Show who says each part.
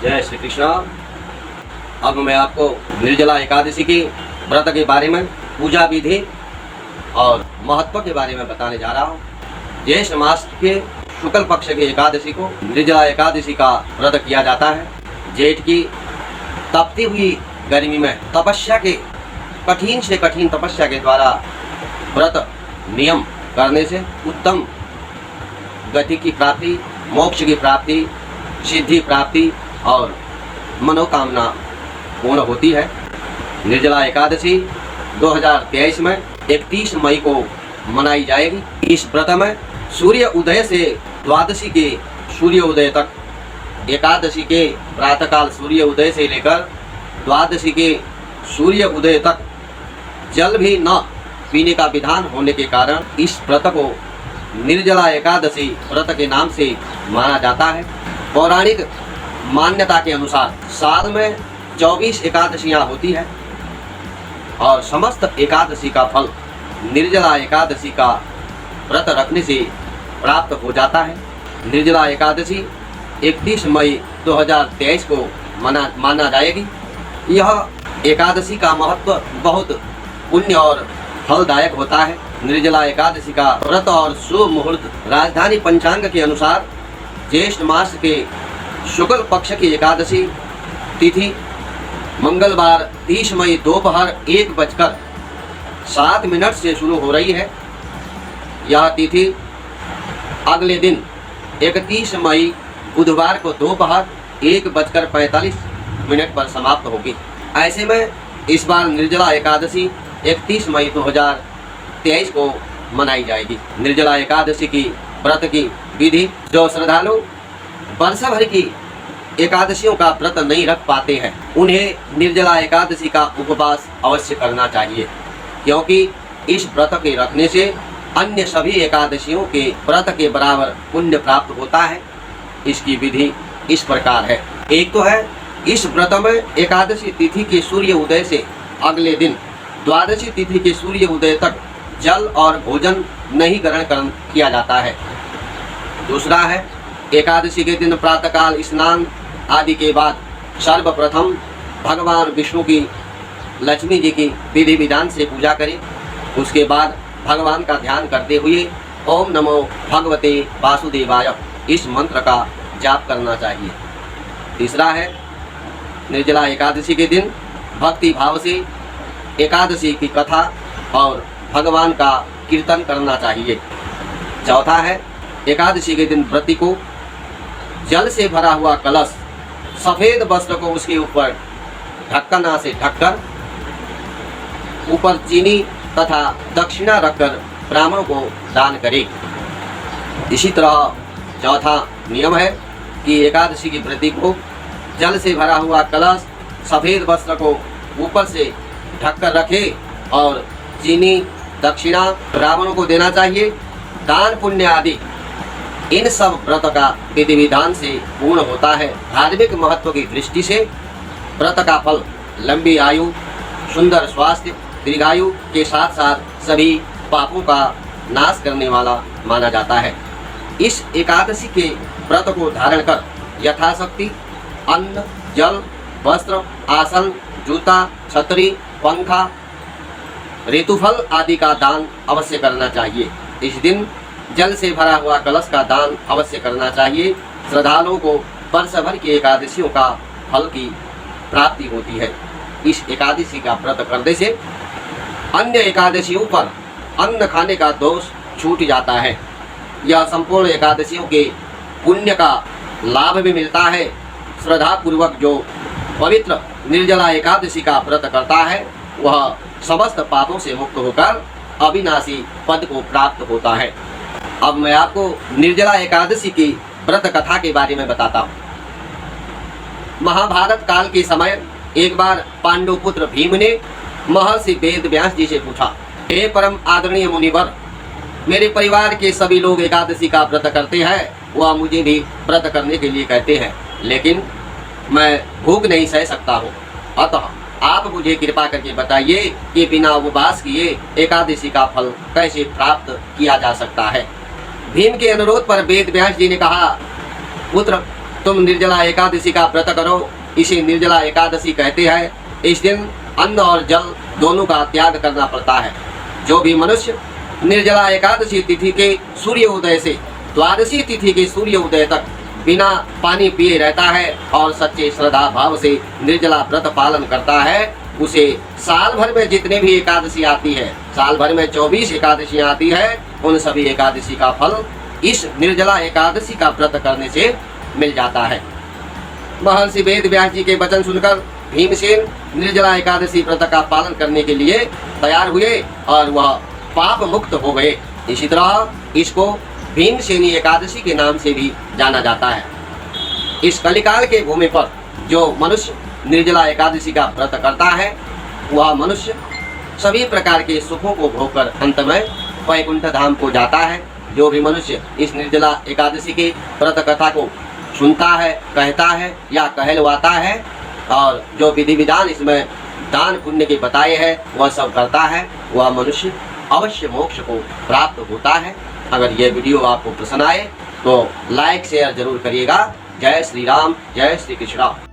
Speaker 1: जय श्री कृष्ण। अब मैं आपको निर्जला एकादशी की व्रत के बारे में, पूजा विधि और महत्व के बारे में बताने जा रहा हूँ। ज्येष्ठ मास के शुक्ल पक्ष की एकादशी को निर्जला एकादशी का व्रत किया जाता है। जेठ की तपती हुई गर्मी में तपस्या के कठिन से कठिन तपस्या के द्वारा व्रत नियम करने से उत्तम गति की प्राप्ति, मोक्ष की प्राप्ति, सिद्धि प्राप्ति और मनोकामना पूर्ण होती है। निर्जला एकादशी 2023 में 31 मई को मनाई जाएगी। इस व्रत में सूर्य उदय से द्वादशी के सूर्य उदय तक, एकादशी के प्रातःकाल सूर्य उदय से लेकर द्वादशी के सूर्य उदय तक जल भी न पीने का विधान होने के कारण इस व्रत को निर्जला एकादशी व्रत के नाम से माना जाता है। पौराणिक मान्यता के अनुसार साल में 24 एकादशियां होती है और समस्त एकादशी का फल निर्जला एकादशी का व्रत रखने से प्राप्त हो जाता है। निर्जला एकादशी 31 मई 2023 को माना जाएगी। यह एकादशी का महत्व बहुत पुण्य और फलदायक होता है। निर्जला एकादशी का व्रत और शुभ मुहूर्त राजधानी पंचांग के अनुसार ज्येष्ठ मास के शुक्ल पक्ष की एकादशी तिथि मंगलवार 30 मई दोपहर 1:07 से शुरू हो रही है। यह तिथि अगले दिन 31 मई बुधवार को दोपहर 1:45 पर समाप्त होगी। ऐसे में इस बार निर्जला एकादशी 31 मई 2023 को मनाई जाएगी। निर्जला एकादशी की व्रत की विधि। जो श्रद्धालु वर्ष भर की एकादशियों का व्रत नहीं रख पाते हैं, उन्हें निर्जला एकादशी का उपवास अवश्य करना चाहिए, क्योंकि इस व्रत के रखने से अन्य सभी एकादशियों के व्रत के बराबर पुण्य प्राप्त होता है। इसकी विधि इस प्रकार है। एक तो है, इस व्रत में एकादशी तिथि के सूर्य उदय से अगले दिन द्वादशी तिथि के सूर्य उदय तक जल और भोजन नहीं ग्रहण किया जाता है। दूसरा है, एकादशी के दिन प्रातःकाल स्नान आदि के बाद सर्वप्रथम भगवान विष्णु की, लक्ष्मी जी की विधि विधान से पूजा करें। उसके बाद भगवान का ध्यान करते हुए ओम नमो भगवते वासुदेवाय इस मंत्र का जाप करना चाहिए। तीसरा है, निर्जला एकादशी के दिन भक्ति भाव से एकादशी की कथा और भगवान का कीर्तन करना चाहिए। चौथा है, एकादशी के दिन व्रती को जल से भरा हुआ कलश, सफेद वस्त्र को उसके ऊपर ढक्कना से ढककर ऊपर चीनी तथा दक्षिणा रखकर ब्राह्मणों को दान करे। इसी तरह चौथा नियम है कि एकादशी की व्रती को जल से भरा हुआ कलश, सफेद वस्त्र को ऊपर से ढककर रखे और चीनी दक्षिणा ब्राह्मणों को देना चाहिए। दान पुण्य आदि इन सब व्रत का विधि विधान से पूर्ण होता है। धार्मिक महत्व की दृष्टि से व्रत का फल लंबी आयु, सुंदर स्वास्थ्य, दीर्घायु के साथ साथ सभी पापों का नाश करने वाला माना जाता है। इस एकादशी के व्रत को धारण कर यथाशक्ति अन्न, जल, वस्त्र, आसन, जूता, छतरी, पंखा, ऋतुफल आदि का दान अवश्य करना चाहिए। इस दिन जल से भरा हुआ कलश का दान अवश्य करना चाहिए। श्रद्धालुओं को वर्ष भर की एकादशियों का फल की प्राप्ति होती है। इस एकादशी का व्रत करने से अन्य एकादशियों पर अन्न खाने का दोष छूट जाता है। यह संपूर्ण एकादशियों के पुण्य का लाभ भी मिलता है। श्रद्धा पूर्वक जो पवित्र निर्जला एकादशी का व्रत करता है, वह समस्त पापों से मुक्त होकर अविनाशी पद को प्राप्त होता है। अब मैं आपको निर्जला एकादशी की व्रत कथा के बारे में बताता हूँ। महाभारत काल के समय एक बार पांडु पुत्र भीम ने महर्षि वेद व्यास जी से पूछा, हे परम आदरणीय मुनिवर, मेरे परिवार के सभी लोग एकादशी का व्रत करते हैं, वह मुझे भी व्रत करने के लिए कहते हैं, लेकिन मैं भूख नहीं सह सकता हूँ। अतः आप मुझे कृपा करके बताइए कि बिना उपवास किए एकादशी का फल कैसे प्राप्त किया जा सकता है। भीम के अनुरोध पर वेद व्यास जी ने कहा, पुत्र, तुम निर्जला एकादशी का व्रत करो। इसे निर्जला एकादशी कहते हैं। इस दिन अन्न और जल दोनों का त्याग करना पड़ता है। जो भी मनुष्य निर्जला एकादशी तिथि के सूर्य उदय से द्वादशी तिथि के सूर्य उदय तक बिना पानी पिए रहता है और सच्चे श्रद्धा भाव से निर्जला व्रत पालन करता है, उसे साल भर में जितने भी एकादशी आती है, साल भर में 24 एकादशियां आती है, उन सभी एकादशी का फल इस निर्जला एकादशी का व्रत करने से मिल जाता है। महर्षि वेद व्यास जी के वचन सुनकर भीमसेन निर्जला एकादशी व्रत का पालन करने के लिए तैयार हुए और वह पाप मुक्त हो गए। इसी तरह इसको भीमसेनी एकादशी के नाम से भी जाना जाता है। इस कलिकाल के भूमि पर जो मनुष्य निर्जला एकादशी का व्रत करता है, वह मनुष्य सभी प्रकार के सुखों को भोगकर अंत में वैकुंठ धाम को जाता है। जो भी मनुष्य इस निर्जला एकादशी के व्रत कथा को सुनता है, कहता है या कहलवाता है और जो विधि विधान इसमें दान पुण्य के बताए हैं वह सब करता है, वह मनुष्य अवश्य मोक्ष को प्राप्त होता है। अगर यह वीडियो आपको पसंद आए तो लाइक शेयर जरूर करिएगा। जय श्री राम, जय श्री कृष्ण।